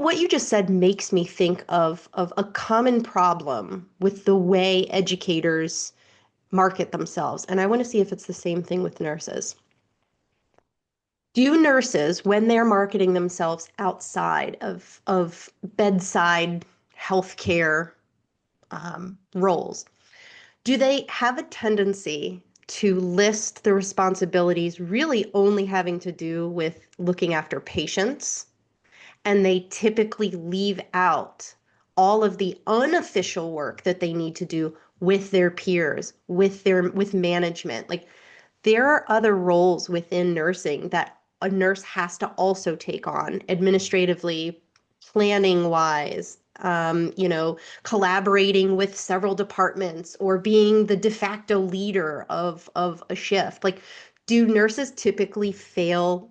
what you just said makes me think of a common problem with the way educators market themselves. And I want to see if it's the same thing with nurses. Do nurses, when they're marketing themselves outside of bedside healthcare roles, do they have a tendency to list the responsibilities really only having to do with looking after patients? And they typically leave out all of the unofficial work that they need to do with their peers, with management. Like there are other roles within nursing that a nurse has to also take on administratively, planning wise, collaborating with several departments or being the de facto leader of a shift. Like, do nurses typically fail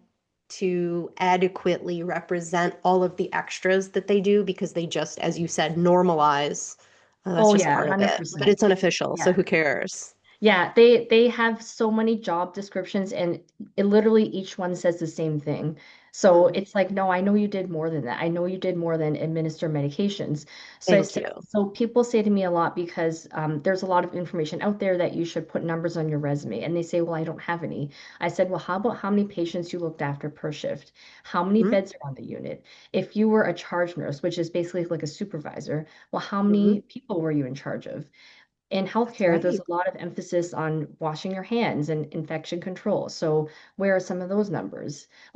to adequately represent all of the extras that they do because they just, as you said, normalize? That's Oh just yeah, part of it, but 100%. it's unofficial, so Yeah. who cares? Yeah, they have so many job descriptions and it literally each one says the same thing. So Mm, it's like, no, I know you did more than that. I know you did more than administer medications. So I thank said, you. so people say to me a lot because there's a lot of information out there that you should put numbers on your resume. And they say, well, I don't have any. I said, well, how about how many patients you looked after per shift? How many Mm-hmm. beds are on the unit? If you were a charge nurse, which is basically like a supervisor, well, how Mm-hmm. many people were you in charge of? In That's healthcare, there's right. a lot of emphasis on washing your hands and infection control. So where are some of those numbers?